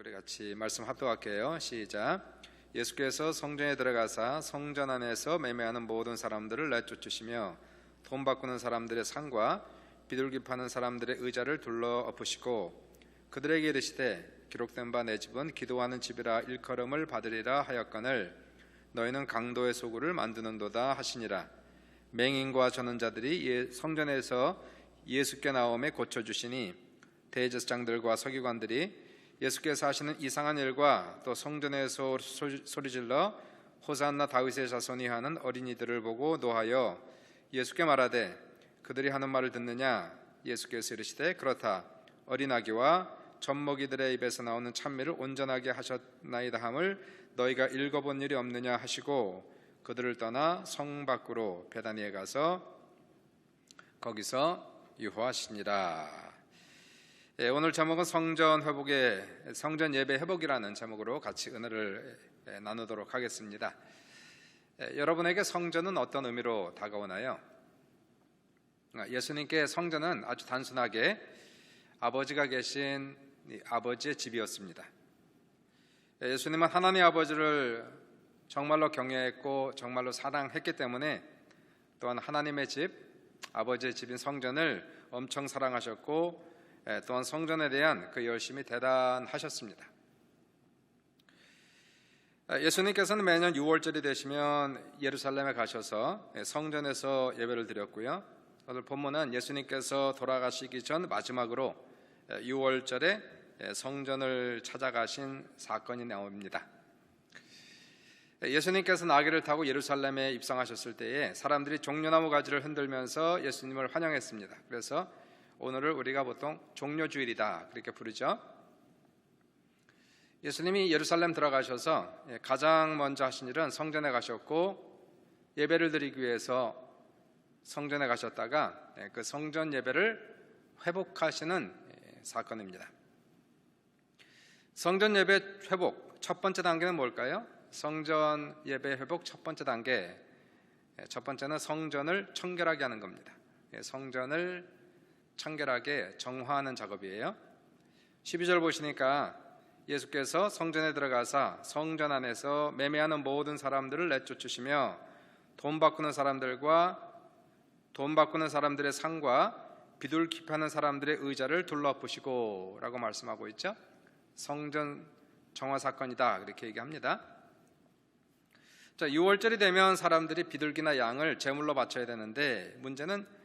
우리 같이 말씀 합독할게요. 시작. 예수께서 성전에 들어가사 성전 안에서 매매하는 모든 사람들을 내쫓으시며 돈 바꾸는 사람들의 상과 비둘기 파는 사람들의 의자를 둘러 엎으시고 그들에게 이르시되 기록된 바 내 집은 기도하는 집이라 일컬음을 받으리라 하였거늘 너희는 강도의 소굴을 만드는도다 하시니라. 맹인과 전원자들이 성전에서 예수께 나오매 고쳐주시니 대제사장들과 서기관들이 예수께서 하시는 이상한 일과 또 성전에서 소리질러 호산나 다윗의 자손이 하는 어린이들을 보고 노하여 예수께 말하되 그들이 하는 말을 듣느냐? 예수께서 이르시되 그렇다. 어린아기와 젖먹이들의 입에서 나오는 찬미를 온전하게 하셨나이다 함을 너희가 읽어본 일이 없느냐 하시고 그들을 떠나 성 밖으로 베다니에 가서 거기서 유화하시니라. 오늘 제목은 성전 예배 회복이라는 제목으로 같이 은혜를 나누도록 하겠습니다. 여러분에게 성전은 어떤 의미로 다가오나요? 예수님께 성전은 아주 단순하게 아버지가 계신 아버지의 집이었습니다. 예수님은 하나님 아버지를 정말로 경외했고 정말로 사랑했기 때문에 또한 하나님의 집, 아버지의 집인 성전을 엄청 사랑하셨고 또한 성전에 대한 그 열심이 대단하셨습니다. 예수님께서는 매년 6월절이 되시면 예루살렘에 가셔서 성전에서 예배를 드렸고요. 오늘 본문은 예수님께서 돌아가시기 전 마지막으로 6월절에 성전을 찾아가신 사건이 나옵니다. 예수님께서 나귀를 타고 예루살렘에 입성하셨을 때에 사람들이 종려나무 가지를 흔들면서 예수님을 환영했습니다. 그래서 오늘을 우리가 보통 종려주일이다 그렇게 부르죠. 예수님이 예루살렘 들어가셔서 가장 먼저 하신 일은 성전에 가셨고 예배를 드리기 위해서 성전에 가셨다가 그 성전 예배를 회복하시는 사건입니다. 성전 예배 회복 첫 번째 단계는 뭘까요? 성전 예배 회복 첫 번째 단계, 첫 번째는 성전을 청결하게 하는 겁니다. 성전을 청결하게 정화하는 작업이에요. 12절 보시니까 예수께서 성전에 들어가사 성전 안에서 매매하는 모든 사람들을 내쫓으시며 돈 바꾸는 사람들의 상과 비둘기 파는 사람들의 의자를 둘러엎으시고 라고 말씀하고 있죠. 성전 정화 사건이다 그렇게 얘기합니다. 자, 6월절이 되면 사람들이 비둘기나 양을 제물로 바쳐야 되는데 문제는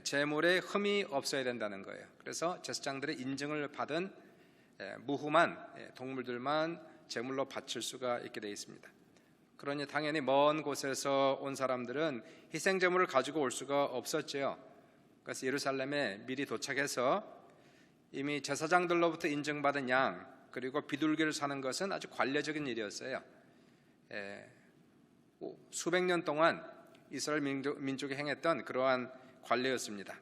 제물에 흠이 없어야 된다는 거예요. 그래서 제사장들의 인증을 받은 무흠한 동물들만 제물로 바칠 수가 있게 되어 있습니다. 그러니 당연히 먼 곳에서 온 사람들은 희생 제물을 가지고 올 수가 없었지요. 그래서 예루살렘에 미리 도착해서 이미 제사장들로부터 인증받은 양 그리고 비둘기를 사는 것은 아주 관례적인 일이었어요. 수백 년 동안 이스라엘 민족이 행했던 그러한 관례였습니다.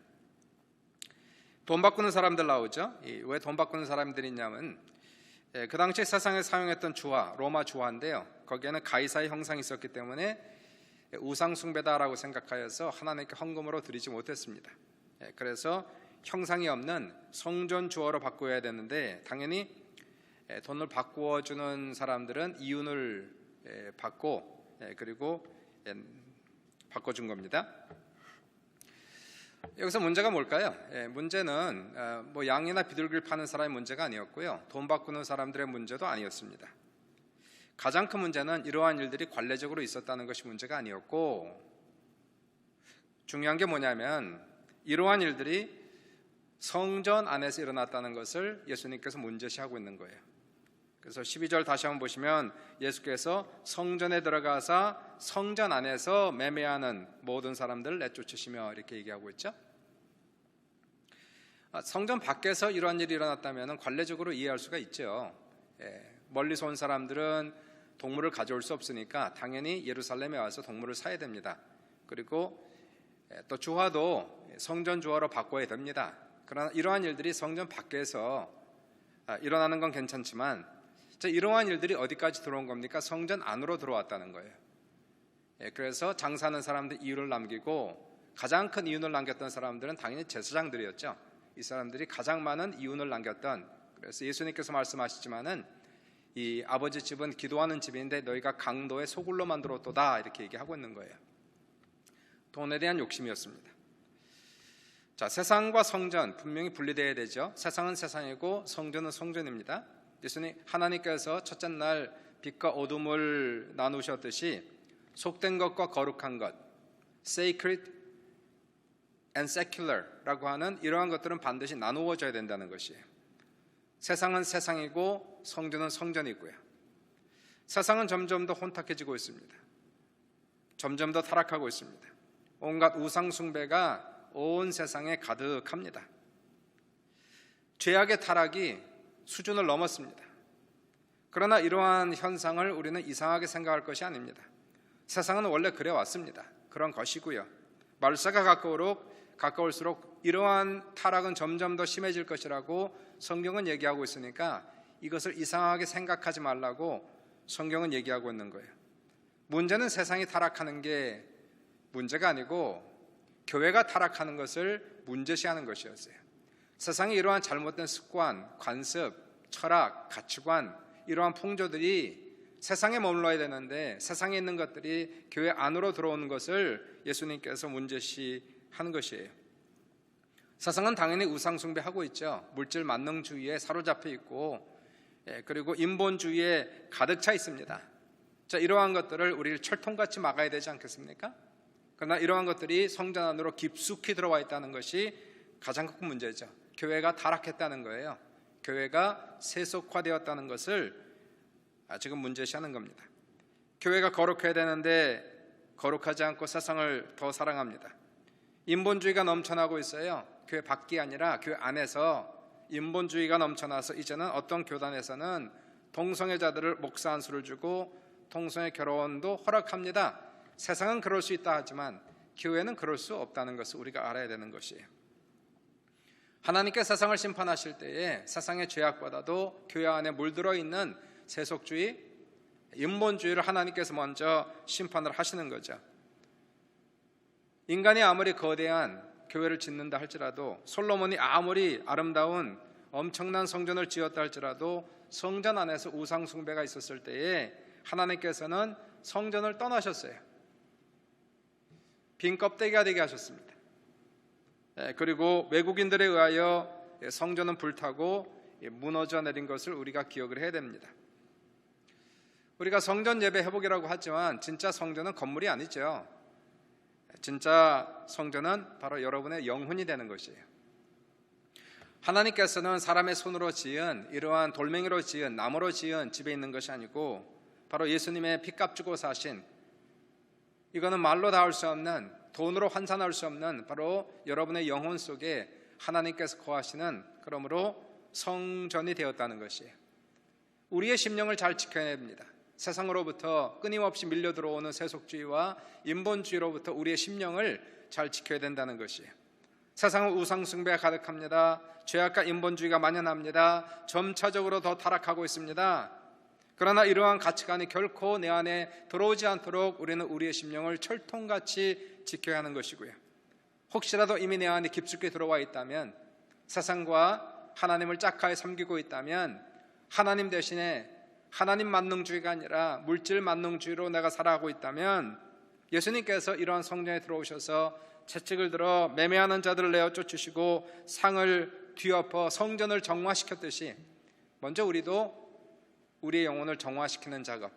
돈 바꾸는 사람들 나오죠. 왜 돈 바꾸는 사람들이 있냐면 그 당시 세상에 사용했던 주화, 로마 주화인데요. 거기에는 가이사의 형상이 있었기 때문에 우상 숭배다라고 생각하여서 하나님께 헌금으로 드리지 못했습니다. 그래서 형상이 없는 성전 주화로 바꾸어야 되는데 당연히 돈을 바꾸어 주는 사람들은 이윤을 받고 그리고 바꿔준 겁니다. 여기서 문제가 뭘까요? 문제는 양이나 비둘기를 파는 사람의 문제가 아니었고요. 돈 바꾸는 사람들의 문제도 아니었습니다. 가장 큰 문제는 이러한 일들이 관례적으로 있었다는 것이 문제가 아니었고 중요한 게 뭐냐면 이러한 일들이 성전 안에서 일어났다는 것을 예수님께서 문제시하고 있는 거예요. 그래서 12절 다시 한번 보시면 예수께서 성전에 들어가사 성전 안에서 매매하는 모든 사람들을 내쫓으시며 이렇게 얘기하고 있죠. 성전 밖에서 이러한 일이 일어났다면 관례적으로 이해할 수가 있죠. 멀리서 온 사람들은 동물을 가져올 수 없으니까 당연히 예루살렘에 와서 동물을 사야 됩니다. 그리고 또 주화도 성전 주화로 바꿔야 됩니다. 그러나 이러한 일들이 성전 밖에서 일어나는 건 괜찮지만 이러한 일들이 어디까지 들어온 겁니까? 성전 안으로 들어왔다는 거예요. 그래서 장사하는 사람들 이윤을 남기고 가장 큰 이윤을 남겼던 사람들은 당연히 제사장들이었죠. 이 사람들이 가장 많은 이윤을 남겼던 그래서 예수님께서 말씀하시지만은 이 아버지 집은 기도하는 집인데 너희가 강도의 소굴로 만들었도다 이렇게 얘기하고 있는 거예요. 돈에 대한 욕심이었습니다. 자, 세상과 성전 분명히 분리되어야 되죠. 세상은 세상이고 성전은 성전입니다. 예수님 하나님께서 첫째 날 빛과 어둠을 나누셨듯이 속된 것과 거룩한 것, sacred and secular라고 하는 이러한 것들은 반드시 나누어져야 된다는 것이에요. 세상은 세상이고 성전은 성전이고요. 세상은 점점 더 혼탁해지고 있습니다. 점점 더 타락하고 있습니다. 온갖 우상 숭배가 온 세상에 가득합니다. 죄악의 타락이 수준을 넘었습니다. 그러나 이러한 현상을 우리는 이상하게 생각할 것이 아닙니다. 세상은 원래 그래왔습니다. 그런 것이고요. 말세가 가까울수록 이러한 타락은 점점 더 심해질 것이라고 성경은 얘기하고 있으니까 이것을 이상하게 생각하지 말라고 성경은 얘기하고 있는 거예요. 문제는 세상이 타락하는 게 문제가 아니고 교회가 타락하는 것을 문제시하는 것이었어요. 세상에 이러한 잘못된 습관, 관습, 철학, 가치관 이러한 풍조들이 세상에 머물러야 되는데 세상에 있는 것들이 교회 안으로 들어오는 것을 예수님께서 문제시하는 것이에요. 세상은 당연히 우상숭배하고 있죠. 물질 만능주의에 사로잡혀 있고 그리고 인본주의에 가득 차 있습니다. 자, 이러한 것들을 우리를 철통같이 막아야 되지 않겠습니까? 그러나 이러한 것들이 성전 안으로 깊숙이 들어와 있다는 것이 가장 큰 문제죠. 교회가 타락했다는 거예요. 교회가 세속화되었다는 것을 지금 문제시하는 겁니다. 교회가 거룩해야 되는데 거룩하지 않고 세상을 더 사랑합니다. 인본주의가 넘쳐나고 있어요. 교회 밖이 아니라 교회 안에서 인본주의가 넘쳐나서 이제는 어떤 교단에서는 동성애자들을 목사 한 수를 주고 동성애 결혼도 허락합니다. 세상은 그럴 수 있다 하지만 교회는 그럴 수 없다는 것을 우리가 알아야 되는 것이에요. 하나님께 세상을 심판하실 때에 세상의 죄악보다도 교회 안에 물들어 있는 세속주의, 인본주의를 하나님께서 먼저 심판을 하시는 거죠. 인간이 아무리 거대한 교회를 짓는다 할지라도 솔로몬이 아무리 아름다운 엄청난 성전을 지었다 할지라도 성전 안에서 우상 숭배가 있었을 때에 하나님께서는 성전을 떠나셨어요. 빈 껍데기가 되게 하셨습니다. 그리고 외국인들에 의하여 성전은 불타고 무너져 내린 것을 우리가 기억을 해야 됩니다. 우리가 성전 예배 회복이라고 하지만 진짜 성전은 건물이 아니죠. 진짜 성전은 바로 여러분의 영혼이 되는 것이에요. 하나님께서는 사람의 손으로 지은 이러한 돌멩이로 지은 나무로 지은 집에 있는 것이 아니고 바로 예수님의 피값 주고 사신 이거는 말로 닿을 수 없는 돈으로 환산할 수 없는 바로 여러분의 영혼 속에 하나님께서 거하시는 그러므로 성전이 되었다는 것이에요. 우리의 심령을 잘 지켜야 됩니다. 세상으로부터 끊임없이 밀려 들어오는 세속주의와 인본주의로부터 우리의 심령을 잘 지켜야 된다는 것이에요. 세상은 우상숭배가 가득합니다. 죄악과 인본주의가 만연합니다. 점차적으로 더 타락하고 있습니다. 그러나 이러한 가치관이 결코 내 안에 들어오지 않도록 우리는 우리의 심령을 철통같이 지켜야 하는 것이고요. 혹시라도 이미 내 안에 깊숙이 들어와 있다면, 세상과 하나님을 짝하게 섬기고 있다면 하나님 대신에 하나님 만능주의가 아니라 물질 만능주의로 내가 살아가고 있다면 예수님께서 이러한 성전에 들어오셔서 채찍을 들어 매매하는 자들을 내어 쫓으시고 상을 뒤엎어 성전을 정화시켰듯이 먼저 우리도 우리의 영혼을 정화시키는 작업,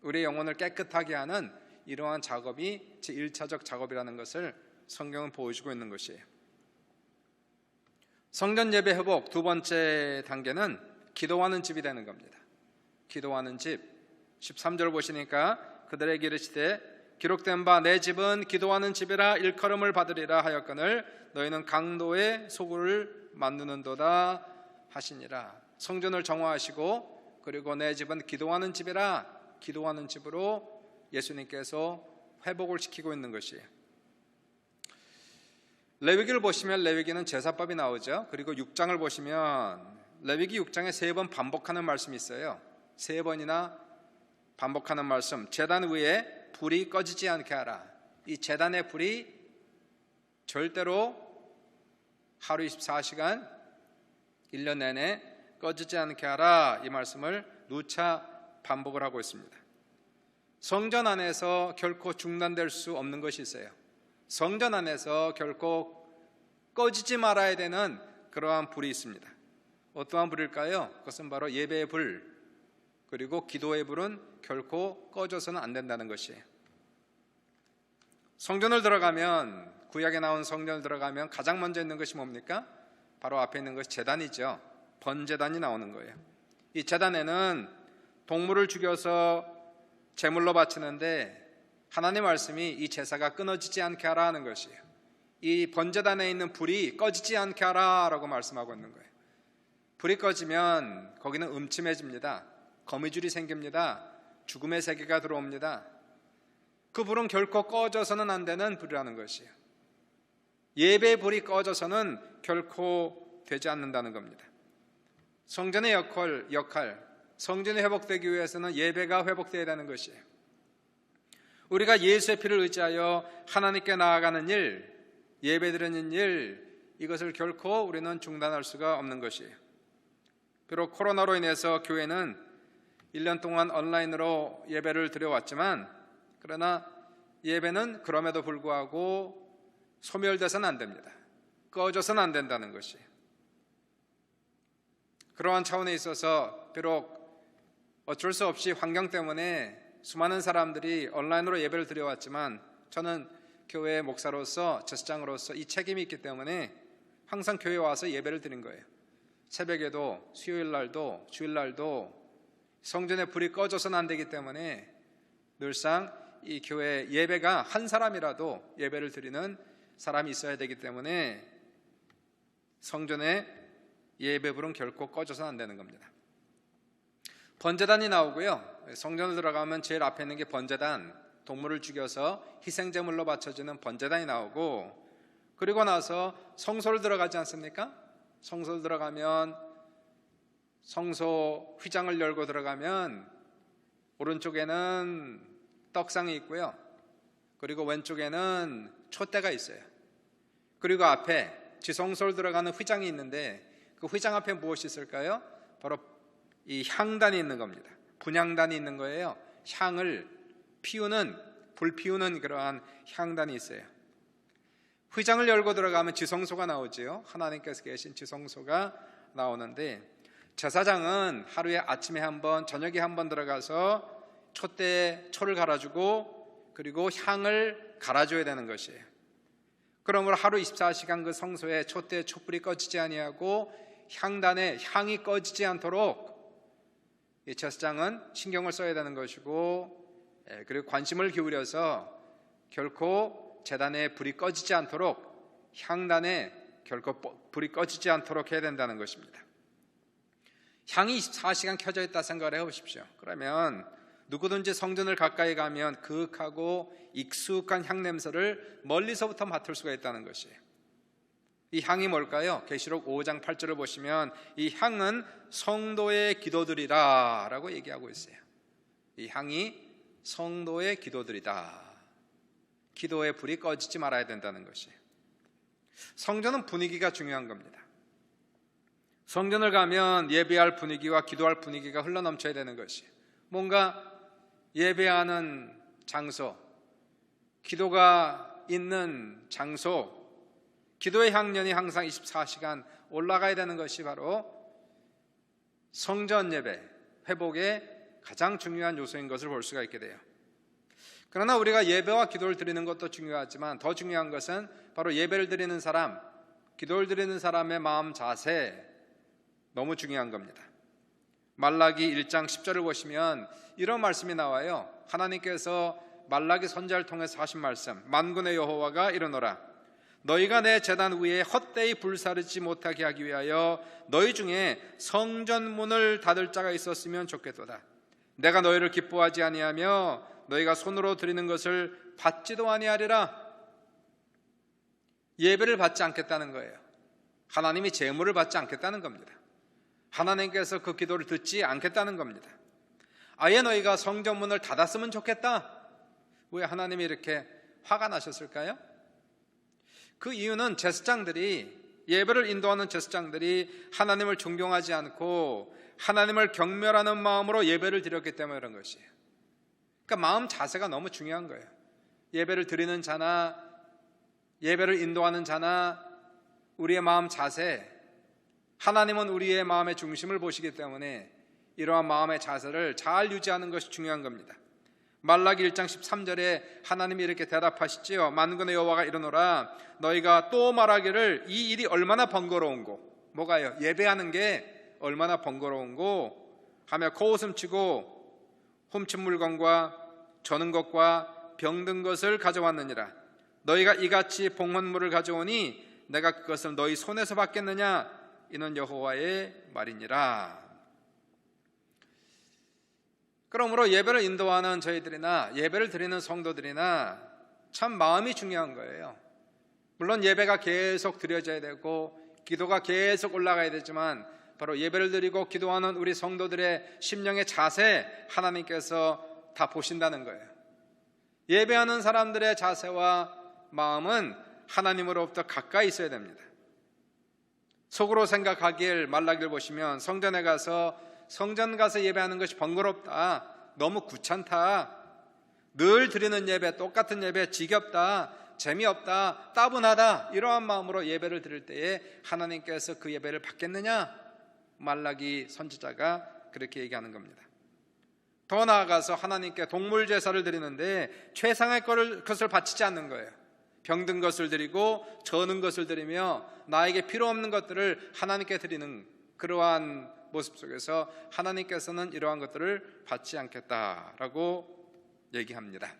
우리의 영혼을 깨끗하게 하는 이러한 작업이 제1차적 작업이라는 것을 성경은 보여주고 있는 것이에요. 성전 예배 회복 두 번째 단계는 기도하는 집이 되는 겁니다. 기도하는 집. 13절 보시니까 그들에게 이르시되 기록된 바 내 집은 기도하는 집이라 일컬음을 받으리라 하였거늘 너희는 강도의 소굴을 만드는도다 하시니라. 성전을 정화하시고 그리고 내 집은 기도하는 집이라, 기도하는 집으로 예수님께서 회복을 시키고 있는 것이에요. 레위기를 보시면 레위기는 제사법이 나오죠. 그리고 6장을 보시면 레위기 6장에 3번 반복하는 말씀이 있어요. 3번이나 반복하는 말씀. 제단 위에 불이 꺼지지 않게 하라. 이 제단의 불이 절대로 하루 24시간 1년 내내 꺼지지 않게 하라, 이 말씀을 누차 반복을 하고 있습니다. 성전 안에서 결코 중단될 수 없는 것이 있어요. 성전 안에서 결코 꺼지지 말아야 되는 그러한 불이 있습니다. 어떠한 불일까요? 그것은 바로 예배의 불, 그리고 기도의 불은 결코 꺼져서는 안 된다는 것이에요. 성전을 들어가면, 구약에 나온 성전을 들어가면 가장 먼저 있는 것이 뭡니까? 바로 앞에 있는 것이 제단이죠. 번제단이 나오는 거예요. 이 제단에는 동물을 죽여서 제물로 바치는데 하나님의 말씀이 이 제사가 끊어지지 않게 하라 하는 것이에요. 이 번제단에 있는 불이 꺼지지 않게 하라 라고 말씀하고 있는 거예요. 불이 꺼지면 거기는 음침해집니다. 거미줄이 생깁니다. 죽음의 세계가 들어옵니다. 그 불은 결코 꺼져서는 안 되는 불이라는 것이에요. 예배의 불이 꺼져서는 결코 되지 않는다는 겁니다. 성전의 역할, 성전이 회복되기 위해서는 예배가 회복되어야 되는 것이에요. 우리가 예수의 피를 의지하여 하나님께 나아가는 일, 예배드리는 일, 이것을 결코 우리는 중단할 수가 없는 것이에요. 비록 코로나로 인해서 교회는 1년 동안 온라인으로 예배를 드려왔지만, 그러나 예배는 그럼에도 불구하고 소멸돼서는 안 됩니다. 꺼져서는 안 된다는 것이에요. 그러한 차원에 있어서 비록 어쩔 수 없이 환경 때문에 수많은 사람들이 온라인으로 예배를 드려왔지만, 저는 교회의 목사로서, 제사장으로서 이 책임이 있기 때문에 항상 교회에 와서 예배를 드린 거예요. 새벽에도, 수요일날도, 주일날도 성전에 불이 꺼져서는 안 되기 때문에 늘상 이 교회 예배가 한 사람이라도 예배를 드리는 사람이 있어야 되기 때문에 성전의 예배불은 결코 꺼져서는 안 되는 겁니다. 번제단이 나오고요. 성전을 들어가면 제일 앞에 있는 게 번제단, 동물을 죽여서 희생제물로 바쳐지는 번제단이 나오고, 그리고 나서 성소를 들어가지 않습니까? 성소를 들어가면 성소 휘장을 열고 들어가면 오른쪽에는 떡상이 있고요. 그리고 왼쪽에는 촛대가 있어요. 그리고 앞에 지성소를 들어가는 휘장이 있는데 그 휘장 앞에 무엇이 있을까요? 바로 이 향단이 있는 겁니다. 분향단이 있는 거예요. 향을 피우는, 불 피우는 그러한 향단이 있어요. 휘장을 열고 들어가면 지성소가 나오지요. 하나님께서 계신 지성소가 나오는데, 제사장은 하루에 아침에 한 번, 저녁에 한 번 들어가서 촛대에 초를 갈아주고 그리고 향을 갈아줘야 되는 것이에요. 그러므로 하루 24시간 그 성소에 촛대에 촛불이 꺼지지 아니하고 향단에 향이 꺼지지 않도록 이 제사장은 신경을 써야 되는 것이고, 그리고 관심을 기울여서 결코 제단에 불이 꺼지지 않도록, 향단에 결코 불이 꺼지지 않도록 해야 된다는 것입니다. 향이 24시간 켜져 있다 생각을 해보십시오. 그러면 누구든지 성전을 가까이 가면 그윽하고 익숙한 향 냄새를 멀리서부터 맡을 수가 있다는 것이에요. 이 향이 뭘까요? 계시록 5장 8절을 보시면 이 향은 성도의 기도들이라 라고 얘기하고 있어요. 이 향이 성도의 기도들이다. 기도의 불이 꺼지지 말아야 된다는 것이에요. 성전은 분위기가 중요한 겁니다. 성전을 가면 예배할 분위기와 기도할 분위기가 흘러넘쳐야 되는 것이에요. 뭔가 예배하는 장소, 기도가 있는 장소, 기도의 향연이 항상 24시간 올라가야 되는 것이 바로 성전 예배, 회복의 가장 중요한 요소인 것을 볼 수가 있게 돼요. 그러나 우리가 예배와 기도를 드리는 것도 중요하지만 더 중요한 것은 바로 예배를 드리는 사람, 기도를 드리는 사람의 마음 자세, 너무 중요한 겁니다. 말라기 1장 10절을 보시면 이런 말씀이 나와요. 하나님께서 말라기 선지자를 통해서 하신 말씀, 만군의 여호와가 이르노라. 너희가 내 제단 위에 헛되이 불사르지 못하게 하기 위하여 너희 중에 성전문을 닫을 자가 있었으면 좋겠도다. 내가 너희를 기뻐하지 아니하며 너희가 손으로 드리는 것을 받지도 아니하리라. 예배를 받지 않겠다는 거예요. 하나님이 제물을 받지 않겠다는 겁니다. 하나님께서 그 기도를 듣지 않겠다는 겁니다. 아예 너희가 성전문을 닫았으면 좋겠다. 왜 하나님이 이렇게 화가 나셨을까요? 그 이유는 제사장들이 예배를 인도하는 제사장들이 하나님을 존경하지 않고 하나님을 경멸하는 마음으로 예배를 드렸기 때문에 그런 것이에요. 그러니까 마음 자세가 너무 중요한 거예요. 예배를 드리는 자나 예배를 인도하는 자나 우리의 마음 자세, 하나님은 우리의 마음의 중심을 보시기 때문에 이러한 마음의 자세를 잘 유지하는 것이 중요한 겁니다. 말라기 1장 13절에 하나님이 이렇게 대답하시지요. 만군의 여호와가 이르노라 너희가 또 말하기를 이 일이 얼마나 번거로운고, 뭐가요? 예배하는 게 얼마나 번거로운고 하며 코웃음치고 훔친 물건과 저는 것과 병든 것을 가져왔느니라. 너희가 이같이 봉헌물을 가져오니 내가 그것을 너희 손에서 받겠느냐? 이는 여호와의 말이니라. 그러므로 예배를 인도하는 저희들이나 예배를 드리는 성도들이나 참 마음이 중요한 거예요. 물론 예배가 계속 드려져야 되고 기도가 계속 올라가야 되지만 바로 예배를 드리고 기도하는 우리 성도들의 심령의 자세, 하나님께서 다 보신다는 거예요. 예배하는 사람들의 자세와 마음은 하나님으로부터 가까이 있어야 됩니다. 속으로 생각하길 말라기를 보시면 성전 가서 예배하는 것이 번거롭다, 너무 귀찮다, 늘 드리는 예배, 똑같은 예배 지겹다, 재미없다, 따분하다, 이러한 마음으로 예배를 드릴 때에 하나님께서 그 예배를 받겠느냐? 말라기 선지자가 그렇게 얘기하는 겁니다. 더 나아가서 하나님께 동물 제사를 드리는데 최상의 것을 바치지 않는 거예요. 병든 것을 드리고 저는 것을 드리며 나에게 필요 없는 것들을 하나님께 드리는 그러한 모습 속에서 하나님께서는 이러한 것들을 받지 않겠다라고 얘기합니다.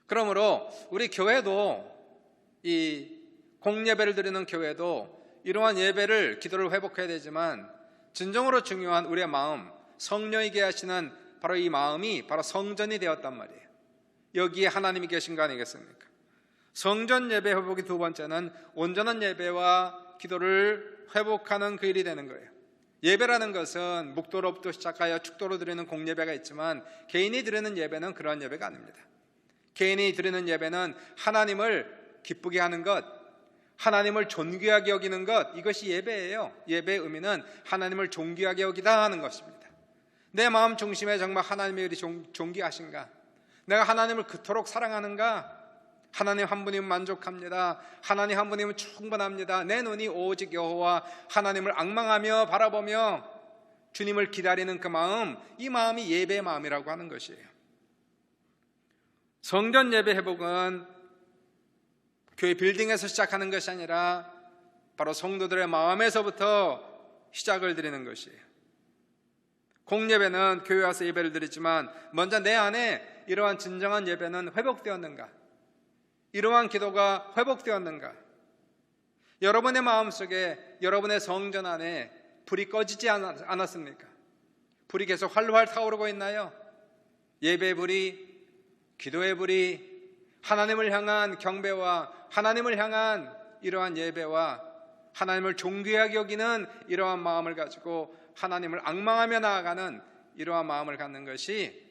그러므로 우리 교회도, 이 공예배를 드리는 교회도 이러한 예배를, 기도를 회복해야 되지만 진정으로 중요한 우리의 마음, 성령이게 하시는 바로 이 마음이 바로 성전이 되었단 말이에요. 여기에 하나님이 계신 거 아니겠습니까? 성전 예배 회복의 두 번째는 온전한 예배와 기도를 회복하는 그 일이 되는 거예요. 예배라는 것은 묵도로부터 시작하여 축도로 드리는 공예배가 있지만 개인이 드리는 예배는 그러한 예배가 아닙니다. 개인이 드리는 예배는 하나님을 기쁘게 하는 것, 하나님을 존귀하게 여기는 것, 이것이 예배예요. 예배의 의미는 하나님을 존귀하게 여기다 하는 것입니다. 내 마음 중심에 정말 하나님이 우리 존귀하신가? 내가 하나님을 그토록 사랑하는가? 하나님 한 분이면 만족합니다. 하나님 한 분이면 충분합니다. 내 눈이 오직 여호와 하나님을 앙망하며 바라보며 주님을 기다리는 그 마음, 이 마음이 예배의 마음이라고 하는 것이에요. 성전 예배 회복은 교회 빌딩에서 시작하는 것이 아니라 바로 성도들의 마음에서부터 시작을 드리는 것이에요. 공예배는 교회 와서 예배를 드리지만 먼저 내 안에 이러한 진정한 예배는 회복되었는가? 이러한 기도가 회복되었는가? 여러분의 마음속에, 여러분의 성전 안에 불이 꺼지지 않았습니까? 불이 계속 활활 타오르고 있나요? 예배의 불이, 기도의 불이, 하나님을 향한 경배와 하나님을 향한 이러한 예배와 하나님을 존귀하게 여기는 이러한 마음을 가지고 하나님을 앙망하며 나아가는 이러한 마음을 갖는 것이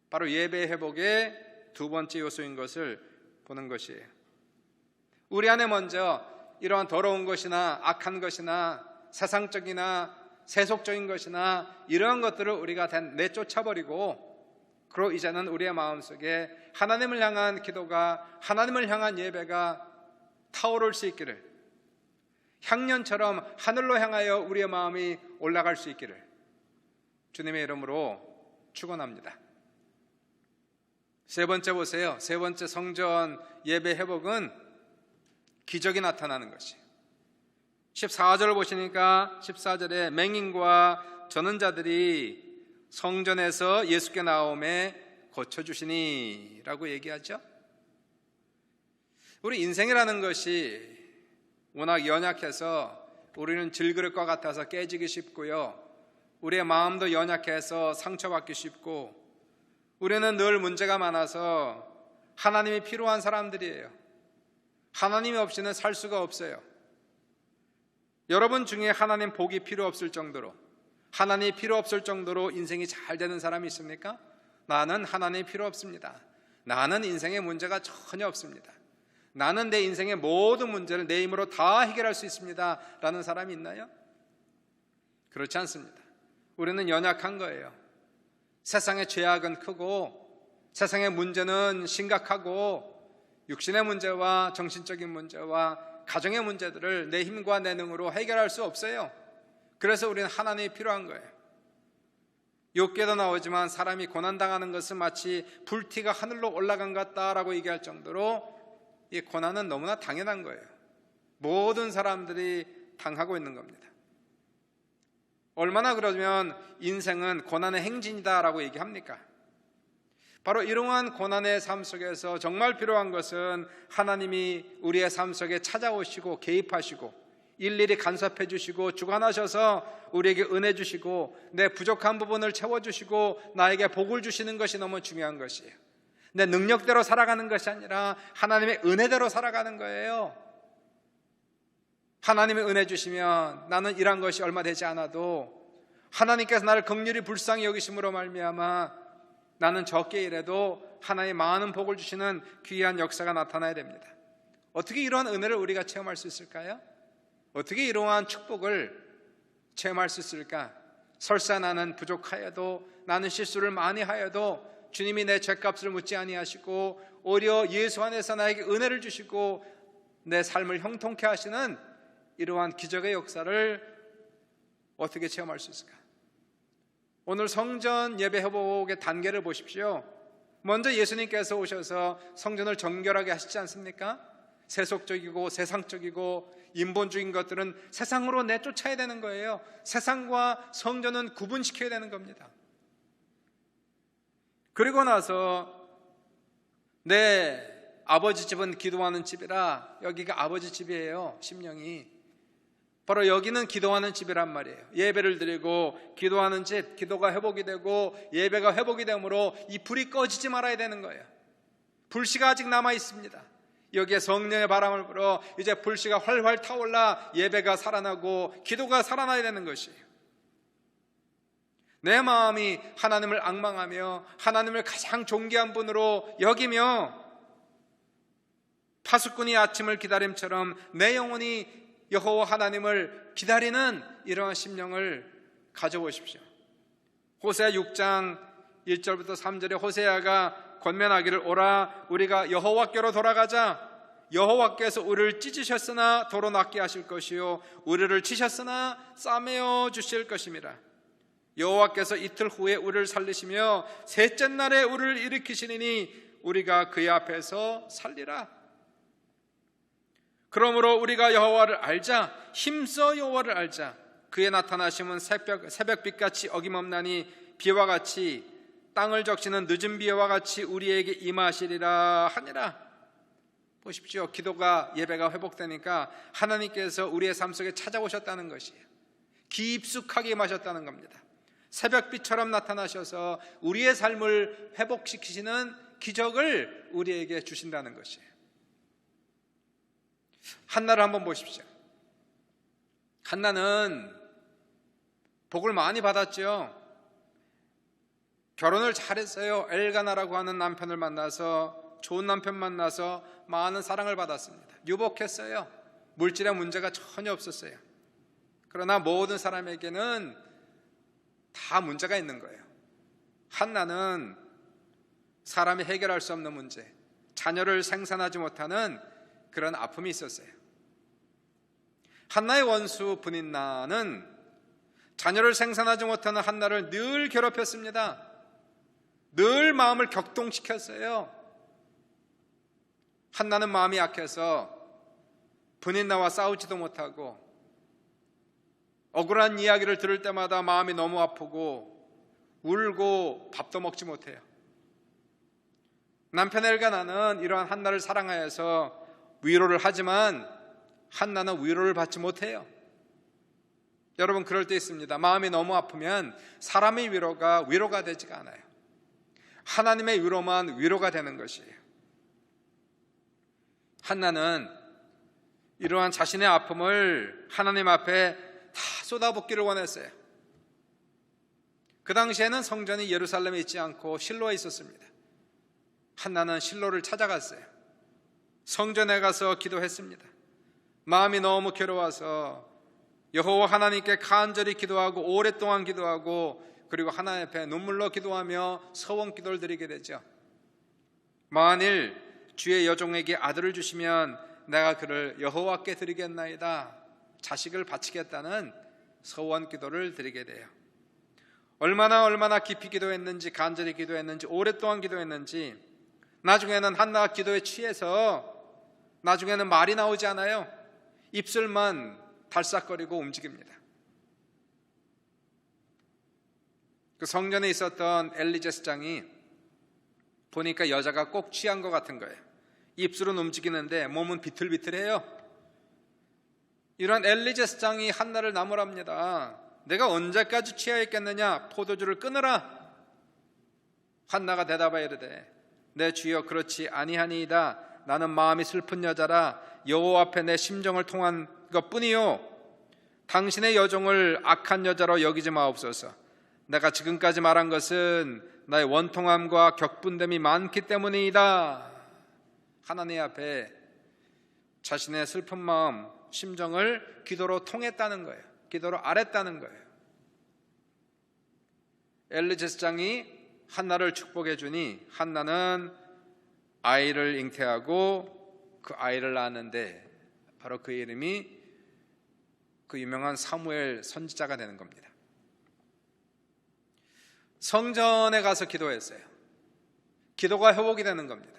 바로 예배 회복의 두 번째 요소인 것을 보는 것이에요. 우리 안에 먼저 이러한 더러운 것이나 악한 것이나 세상적이나 세속적인 것이나 이러한 것들을 우리가 내쫓아버리고, 그리고 이제는 우리의 마음속에 하나님을 향한 기도가, 하나님을 향한 예배가 타오를 수 있기를, 향년처럼 하늘로 향하여 우리의 마음이 올라갈 수 있기를 주님의 이름으로 축원합니다. 세 번째 보세요. 세 번째 성전 예배 회복은 기적이 나타나는 것이에요. 14절을 보시니까 14절에 맹인과 저는 자들이 성전에서 예수께 나오매 고쳐주시니 라고 얘기하죠. 우리 인생이라는 것이 워낙 연약해서 우리는 질그릇과 같아서 깨지기 쉽고요, 우리의 마음도 연약해서 상처받기 쉽고, 우리는 늘 문제가 많아서 하나님이 필요한 사람들이에요. 하나님이 없이는 살 수가 없어요. 여러분 중에 하나님 복이 필요 없을 정도로, 하나님이 필요 없을 정도로 인생이 잘 되는 사람이 있습니까? 나는 하나님이 필요 없습니다. 나는 인생에 문제가 전혀 없습니다. 나는 내 인생의 모든 문제를 내 힘으로 다 해결할 수 있습니다 라는 사람이 있나요? 그렇지 않습니다. 우리는 연약한 거예요. 세상의 죄악은 크고 세상의 문제는 심각하고 육신의 문제와 정신적인 문제와 가정의 문제들을 내 힘과 내 능으로 해결할 수 없어요. 그래서 우리는 하나님이 필요한 거예요. 욥기에도 나오지만 사람이 고난당하는 것은 마치 불티가 하늘로 올라간 것 같다라고 얘기할 정도로 이 고난은 너무나 당연한 거예요. 모든 사람들이 당하고 있는 겁니다. 얼마나 그러면 인생은 고난의 행진이다라고 얘기합니까? 바로 이러한 고난의 삶 속에서 정말 필요한 것은 하나님이 우리의 삶 속에 찾아오시고 개입하시고 일일이 간섭해 주시고 주관하셔서 우리에게 은혜 주시고 내 부족한 부분을 채워주시고 나에게 복을 주시는 것이 너무 중요한 것이에요. 내 능력대로 살아가는 것이 아니라 하나님의 은혜대로 살아가는 거예요. 하나님의 은혜 주시면 나는 일한 것이 얼마 되지 않아도 하나님께서 나를 긍휼히 불쌍히 여기심으로 말미암아 나는 적게 일해도 하나님의 많은 복을 주시는 귀한 역사가 나타나야 됩니다. 어떻게 이러한 은혜를 우리가 체험할 수 있을까요? 어떻게 이러한 축복을 체험할 수 있을까? 설사 나는 부족하여도 나는 실수를 많이 하여도 주님이 내 죄값을 묻지 아니하시고 오히려 예수 안에서 나에게 은혜를 주시고 내 삶을 형통케 하시는 이러한 기적의 역사를 어떻게 체험할 수 있을까? 오늘 성전 예배 회복의 단계를 보십시오. 먼저 예수님께서 오셔서 성전을 정결하게 하시지 않습니까? 세속적이고 세상적이고 인본주의인 것들은 세상으로 내쫓아야 되는 거예요. 세상과 성전은 구분시켜야 되는 겁니다. 그리고 나서 내 아버지 집은 기도하는 집이라, 여기가 아버지 집이에요. 심령이 바로 여기는 기도하는 집이란 말이에요. 예배를 드리고 기도하는 집, 기도가 회복이 되고 예배가 회복이 되므로 이 불이 꺼지지 말아야 되는 거예요. 불씨가 아직 남아 있습니다. 여기에 성령의 바람을 불어 이제 불씨가 활활 타올라 예배가 살아나고 기도가 살아나야 되는 것이에요. 내 마음이 하나님을 앙망하며 하나님을 가장 존귀한 분으로 여기며 파수꾼이 아침을 기다림처럼 내 영혼이 여호와 하나님을 기다리는 이러한 심령을 가져보십시오. 호세아 6장 1절부터 3절에 호세아가 권면하기를, 오라 우리가 여호와께로 돌아가자. 여호와께서 우리를 찢으셨으나 도로 낫게 하실 것이요 우리를 치셨으나 싸매어 주실 것임이라. 여호와께서 이틀 후에 우리를 살리시며 셋째 날에 우리를 일으키시리니 우리가 그의 앞에서 살리라. 그러므로 우리가 여호와를 알자. 힘써 여호와를 알자. 그의 나타나심은 새벽빛같이 어김없나니 비와 같이 땅을 적시는 늦은 비와 같이 우리에게 임하시리라 하니라. 보십시오. 기도가 예배가 회복되니까 하나님께서 우리의 삶 속에 찾아오셨다는 것이에요. 깊숙하게 임하셨다는 겁니다. 새벽빛처럼 나타나셔서 우리의 삶을 회복시키시는 기적을 우리에게 주신다는 것이에요. 한나를 한번 보십시오. 한나는 복을 많이 받았죠. 결혼을 잘했어요. 엘가나라고 하는 남편을 만나서, 좋은 남편 만나서 많은 사랑을 받았습니다. 유복했어요. 물질의 문제가 전혀 없었어요. 그러나 모든 사람에게는 다 문제가 있는 거예요. 한나는 사람이 해결할 수 없는 문제, 자녀를 생산하지 못하는 그런 아픔이 있었어요. 한나의 원수 브닌나는 자녀를 생산하지 못하는 한나를 늘 괴롭혔습니다. 늘 마음을 격동시켰어요. 한나는 마음이 약해서 브닌나와 싸우지도 못하고 억울한 이야기를 들을 때마다 마음이 너무 아프고 울고 밥도 먹지 못해요. 남편 엘가나는 이러한 한나를 사랑하여서 위로를 하지만 한나는 위로를 받지 못해요. 여러분, 그럴 때 있습니다. 마음이 너무 아프면 사람의 위로가 되지가 않아요. 하나님의 위로만 위로가 되는 것이에요. 한나는 이러한 자신의 아픔을 하나님 앞에 다 쏟아붓기를 원했어요. 그 당시에는 성전이 예루살렘에 있지 않고 실로에 있었습니다. 한나는 실로를 찾아갔어요. 성전에 가서 기도했습니다. 마음이 너무 괴로워서 여호와 하나님께 간절히 기도하고 오랫동안 기도하고 그리고 하나님 앞에 눈물로 기도하며 서원 기도를 드리게 되죠. 만일 주의 여종에게 아들을 주시면 내가 그를 여호와께 드리겠나이다. 자식을 바치겠다는 서원 기도를 드리게 돼요. 얼마나 깊이 기도했는지, 간절히 기도했는지, 오랫동안 기도했는지, 나중에는 한나가 기도에 취해서 나중에는 말이 나오지 않아요. 입술만 달싹거리고 움직입니다. 그 성전에 있었던 엘리제스장이 보니까 여자가 꼭 취한 것 같은 거예요. 입술은 움직이는데 몸은 비틀비틀해요. 이런 엘리제스장이 한나를 나무랍니다. 내가 언제까지 취해 있겠느냐? 포도주를 끊으라. 한나가 대답하여 이르되 내 주여 그렇지 아니하니이다. 나는 마음이 슬픈 여자라 여호와 앞에 내 심정을 통한 것뿐이요 당신의 여종을 악한 여자로 여기지 마옵소서. 내가 지금까지 말한 것은 나의 원통함과 격분됨이 많기 때문이다. 하나님 앞에 자신의 슬픈 마음, 심정을 기도로 통했다는 거예요. 기도로 아랬다는 거예요. 엘리제스장이 한나를 축복해 주니 한나는 아이를 잉태하고 그 아이를 낳았는데 바로 그 이름이 그 유명한 사무엘 선지자가 되는 겁니다. 성전에 가서 기도했어요. 기도가 회복이 되는 겁니다.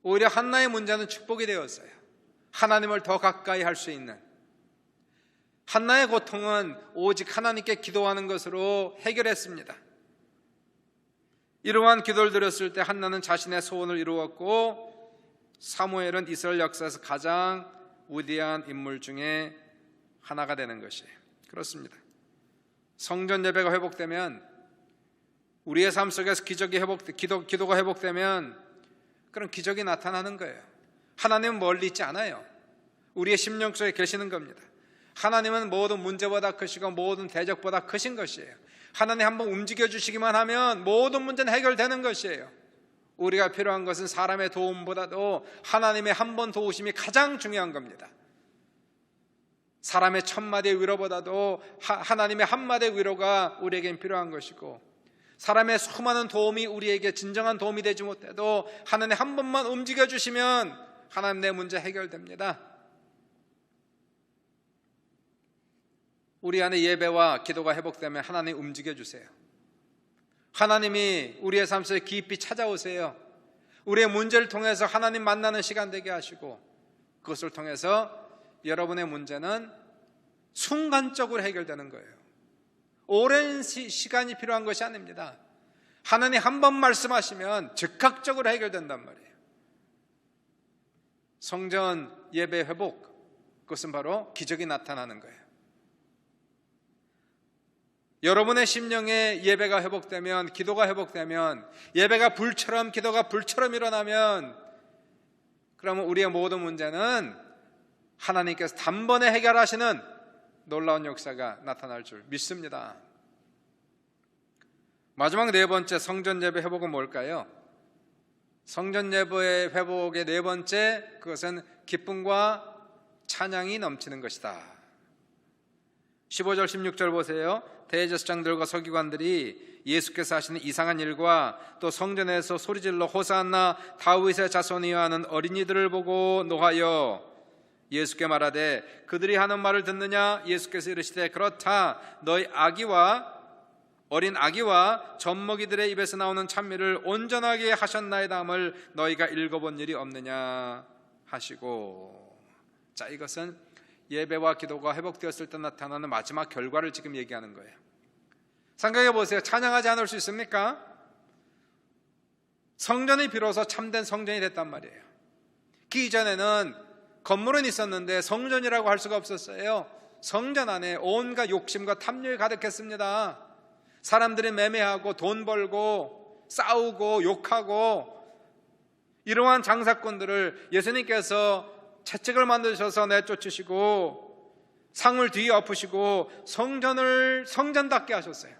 오히려 한나의 문제는 축복이 되었어요. 하나님을 더 가까이 할 수 있는. 한나의 고통은 오직 하나님께 기도하는 것으로 해결했습니다. 이러한 기도를 드렸을 때 한나는 자신의 소원을 이루었고 사무엘은 이스라엘 역사에서 가장 위대한 인물 중에 하나가 되는 것이에요. 그렇습니다. 성전 예배가 회복되면 우리의 삶 속에서 기도가 회복되면 그런 기적이 나타나는 거예요. 하나님은 멀리 있지 않아요. 우리의 심령 속에 계시는 겁니다. 하나님은 모든 문제보다 크시고 모든 대적보다 크신 것이에요. 하나님 한번 움직여주시기만 하면 모든 문제는 해결되는 것이에요. 우리가 필요한 것은 사람의 도움보다도 하나님의 한 번 도우심이 가장 중요한 겁니다. 사람의 천마디의 위로보다도 하나님의 한마디의 위로가 우리에겐 필요한 것이고 사람의 수많은 도움이 우리에게 진정한 도움이 되지 못해도 하나님 한 번만 움직여주시면 하나님 내 문제 해결됩니다. 우리 안에 예배와 기도가 회복되면 하나님 움직여주세요. 하나님이 우리의 삶 속에 깊이 찾아오세요. 우리의 문제를 통해서 하나님 만나는 시간 되게 하시고 그것을 통해서 여러분의 문제는 순간적으로 해결되는 거예요. 오랜 시간이 필요한 것이 아닙니다. 하나님 한 번 말씀하시면 즉각적으로 해결된단 말이에요. 성전 예배 회복, 그것은 바로 기적이 나타나는 거예요. 여러분의 심령에 예배가 회복되면, 기도가 회복되면, 예배가 불처럼 기도가 불처럼 일어나면 그러면 우리의 모든 문제는 하나님께서 단번에 해결하시는 놀라운 역사가 나타날 줄 믿습니다. 마지막 네 번째 성전 예배 회복은 뭘까요? 성전 예배의 회복의 네 번째, 그것은 기쁨과 찬양이 넘치는 것이다. 15절 16절 보세요. 대제사장들과 서기관들이 예수께서 하시는 이상한 일과 또 성전에서 소리질러 호산나 다윗의 자손이여 하는 어린이들을 보고 노하여 예수께 말하되 그들이 하는 말을 듣느냐? 예수께서 이르시되 그렇다. 너희 어린 아기와 젖먹이들의 입에서 나오는 찬미를 온전하게 하셨나이다함을 너희가 읽어본 일이 없느냐 하시고. 자, 이것은 예배와 기도가 회복되었을 때 나타나는 마지막 결과를 지금 얘기하는 거예요. 생각해 보세요. 찬양하지 않을 수 있습니까? 성전이 비로소 참된 성전이 됐단 말이에요. 그 이전에는 건물은 있었는데 성전이라고 할 수가 없었어요. 성전 안에 온갖 욕심과 탐욕이 가득했습니다. 사람들이 매매하고 돈 벌고 싸우고 욕하고, 이러한 장사꾼들을 예수님께서 채찍을 만드셔서 내쫓으시고 상을 뒤에 엎으시고 성전을 성전답게 하셨어요.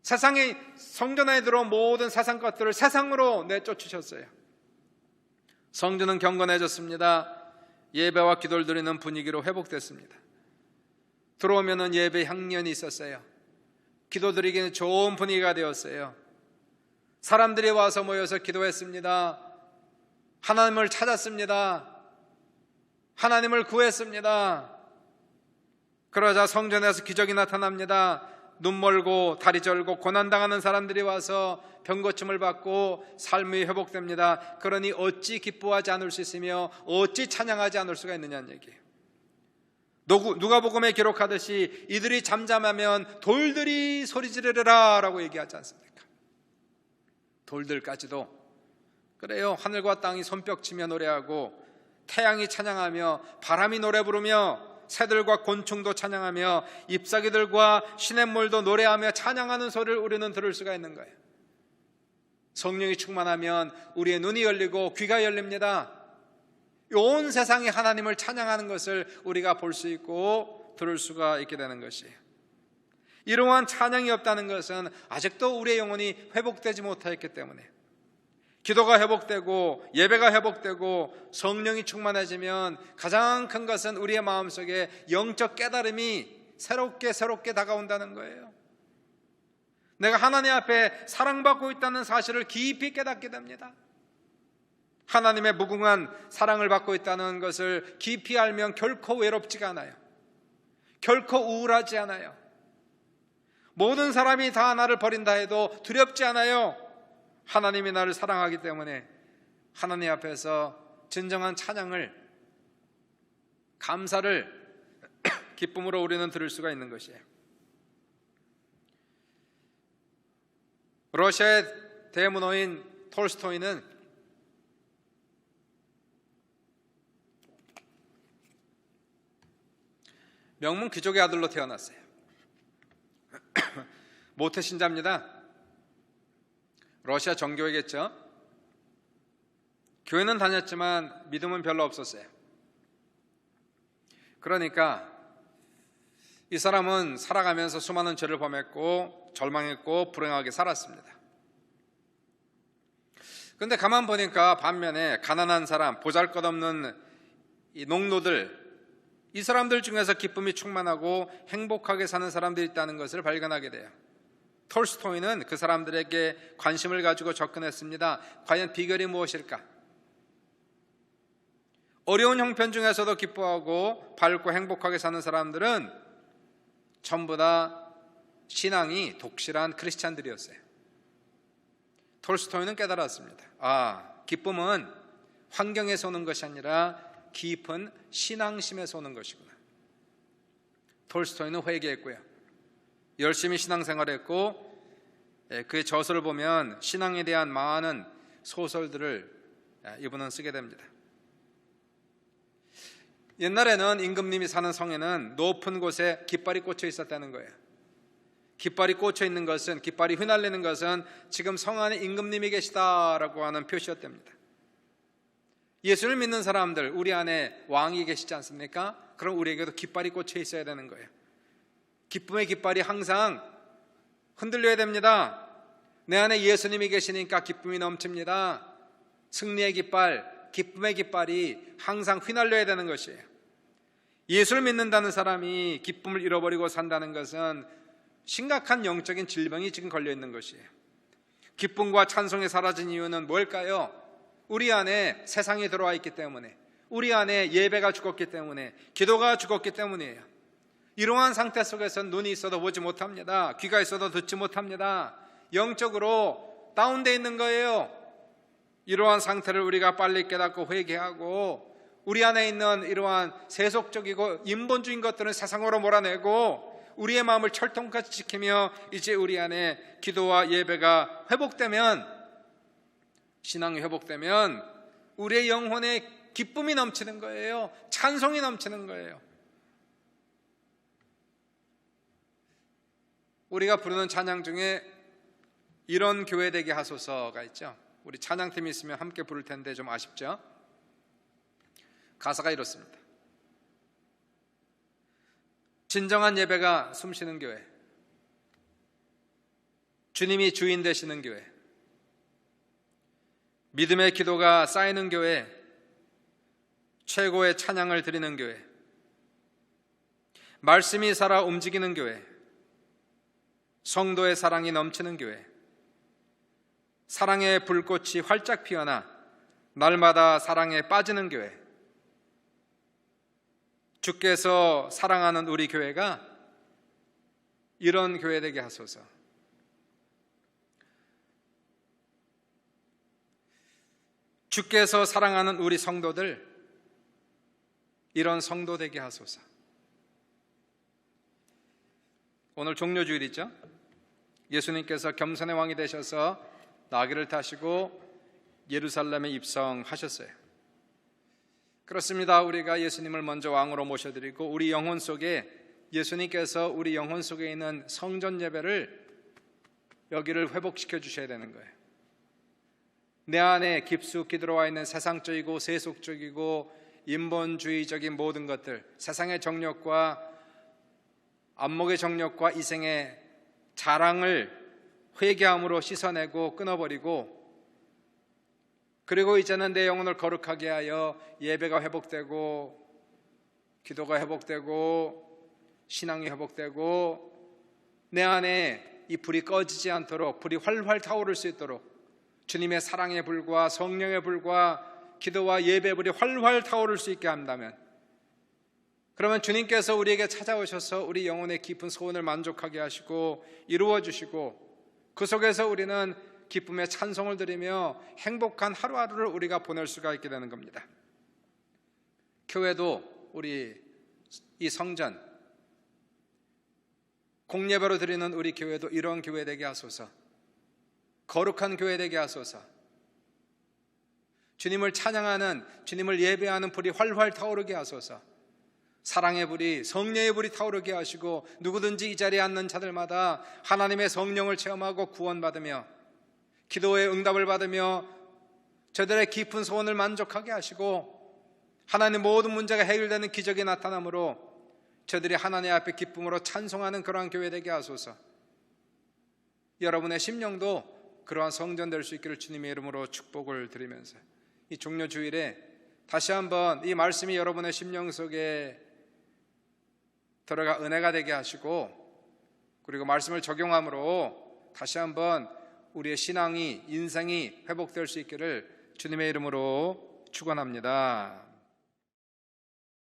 세상에 성전 안에 들어온 모든 세상 것들을 세상으로 내쫓으셨어요. 성전은 경건해졌습니다. 예배와 기도를 드리는 분위기로 회복됐습니다. 들어오면은 예배 향연이 있었어요. 기도 드리기는 좋은 분위기가 되었어요. 사람들이 와서 모여서 기도했습니다. 하나님을 찾았습니다. 하나님을 구했습니다. 그러자 성전에서 기적이 나타납니다. 눈 멀고 다리 절고 고난당하는 사람들이 와서 병고침을 받고 삶이 회복됩니다. 그러니 어찌 기뻐하지 않을 수 있으며 어찌 찬양하지 않을 수가 있느냐는 얘기예요. 누가복음에 기록하듯이 이들이 잠잠하면 돌들이 소리 지르리라 라고 얘기하지 않습니까? 돌들까지도 그래요. 하늘과 땅이 손뼉치며 노래하고 태양이 찬양하며 바람이 노래 부르며 새들과 곤충도 찬양하며 잎사귀들과 시냇물도 노래하며 찬양하는 소리를 우리는 들을 수가 있는 거예요. 성령이 충만하면 우리의 눈이 열리고 귀가 열립니다. 온 세상이 하나님을 찬양하는 것을 우리가 볼 수 있고 들을 수가 있게 되는 것이에요. 이러한 찬양이 없다는 것은 아직도 우리의 영혼이 회복되지 못했기 때문에, 기도가 회복되고 예배가 회복되고 성령이 충만해지면 가장 큰 것은 우리의 마음속에 영적 깨달음이 새롭게 다가온다는 거예요. 내가 하나님 앞에 사랑받고 있다는 사실을 깊이 깨닫게 됩니다. 하나님의 무궁한 사랑을 받고 있다는 것을 깊이 알면 결코 외롭지가 않아요. 결코 우울하지 않아요. 모든 사람이 다 나를 버린다 해도 두렵지 않아요. 하나님이 나를 사랑하기 때문에 하나님 앞에서 진정한 찬양을, 감사를 기쁨으로 우리는 들을 수가 있는 것이에요. 러시아의 대문호인 톨스토이는 명문 귀족의 아들로 태어났어요. 모태신자입니다. 러시아 정교회겠죠. 교회는 다녔지만 믿음은 별로 없었어요. 그러니까 이 사람은 살아가면서 수많은 죄를 범했고 절망했고 불행하게 살았습니다. 그런데 가만 보니까 반면에 가난한 사람, 보잘것없는 이 농노들, 이 사람들 중에서 기쁨이 충만하고 행복하게 사는 사람들이 있다는 것을 발견하게 돼요. 톨스토이는 그 사람들에게 관심을 가지고 접근했습니다. 과연 비결이 무엇일까? 어려운 형편 중에서도 기뻐하고 밝고 행복하게 사는 사람들은 전부 다 신앙이 독실한 크리스찬들이었어요. 톨스토이는 깨달았습니다. 기쁨은 환경에서 오는 것이 아니라 깊은 신앙심에서 오는 것이구나. 톨스토이는 회개했고요. 열심히 신앙생활했고, 그의 저서를 보면 신앙에 대한 많은 소설들을 이분은 쓰게 됩니다. 옛날에는 임금님이 사는 성에는 높은 곳에 깃발이 꽂혀 있었다는 거예요. 깃발이 꽂혀 있는 것은, 깃발이 휘날리는 것은 지금 성 안에 임금님이 계시다라고 하는 표시였답니다. 예수를 믿는 사람들, 우리 안에 왕이 계시지 않습니까? 그럼 우리에게도 깃발이 꽂혀 있어야 되는 거예요. 기쁨의 깃발이 항상 흔들려야 됩니다. 내 안에 예수님이 계시니까 기쁨이 넘칩니다. 승리의 깃발, 기쁨의 깃발이 항상 휘날려야 되는 것이에요. 예수를 믿는다는 사람이 기쁨을 잃어버리고 산다는 것은 심각한 영적인 질병이 지금 걸려 있는 것이에요. 기쁨과 찬송이 사라진 이유는 뭘까요? 우리 안에 세상이 들어와 있기 때문에, 우리 안에 예배가 죽었기 때문에, 기도가 죽었기 때문이에요. 이러한 상태 속에서 눈이 있어도 보지 못합니다. 귀가 있어도 듣지 못합니다. 영적으로 다운되어 있는 거예요. 이러한 상태를 우리가 빨리 깨닫고 회개하고, 우리 안에 있는 이러한 세속적이고 인본주의인 것들은 세상으로 몰아내고 우리의 마음을 철통같이 지키며 이제 우리 안에 기도와 예배가 회복되면, 신앙이 회복되면 우리의 영혼에 기쁨이 넘치는 거예요. 찬송이 넘치는 거예요. 우리가 부르는 찬양 중에 이런 교회 되게 하소서가 있죠. 우리 찬양팀이 있으면 함께 부를 텐데 좀 아쉽죠? 가사가 이렇습니다. 진정한 예배가 숨쉬는 교회, 주님이 주인 되시는 교회, 믿음의 기도가 쌓이는 교회, 최고의 찬양을 드리는 교회, 말씀이 살아 움직이는 교회, 성도의 사랑이 넘치는 교회, 사랑의 불꽃이 활짝 피어나 날마다 사랑에 빠지는 교회, 주께서 사랑하는 우리 교회가 이런 교회 되게 하소서. 주께서 사랑하는 우리 성도들, 이런 성도 되게 하소서. 오늘 종료주일이죠. 예수님께서 겸손의 왕이 되셔서 나귀를 타시고 예루살렘에 입성하셨어요. 그렇습니다. 우리가 예수님을 먼저 왕으로 모셔드리고 우리 영혼 속에, 예수님께서 우리 영혼 속에 있는 성전 예배를, 여기를 회복시켜 주셔야 되는 거예요. 내 안에 깊숙이 들어와 있는 세상적이고 세속적이고 인본주의적인 모든 것들, 세상의 정욕과 안목의 정욕과 이생의 자랑을 회개함으로 씻어내고 끊어버리고, 그리고 이제는 내 영혼을 거룩하게 하여 예배가 회복되고 기도가 회복되고 신앙이 회복되고 내 안에 이 불이 꺼지지 않도록, 불이 활활 타오를 수 있도록 주님의 사랑의 불과 성령의 불과 기도와 예배의 불이 활활 타오를 수 있게 한다면, 그러면 주님께서 우리에게 찾아오셔서 우리 영혼의 깊은 소원을 만족하게 하시고 이루어 주시고, 그 속에서 우리는 기쁨의 찬송을 드리며 행복한 하루하루를 우리가 보낼 수가 있게 되는 겁니다. 교회도, 우리 이 성전 공예배로 드리는 우리 교회도 이런 교회 되게 하소서. 거룩한 교회 되게 하소서. 주님을 찬양하는, 주님을 예배하는 불이 활활 타오르게 하소서. 사랑의 불이, 성령의 불이 타오르게 하시고 누구든지 이 자리에 앉는 자들마다 하나님의 성령을 체험하고 구원받으며 기도의 응답을 받으며 저들의 깊은 소원을 만족하게 하시고 하나님 모든 문제가 해결되는 기적이 나타나므로 저들이 하나님 앞에 기쁨으로 찬송하는 그러한 교회 되게 하소서. 여러분의 심령도 그러한 성전 될 수 있기를 주님의 이름으로 축복을 드리면서 이 종료주일에 다시 한번 이 말씀이 여러분의 심령 속에 들어가 은혜가 되게 하시고, 그리고 말씀을 적용함으로 다시 한번 우리의 신앙이, 인생이 회복될 수 있기를 주님의 이름으로 축원합니다.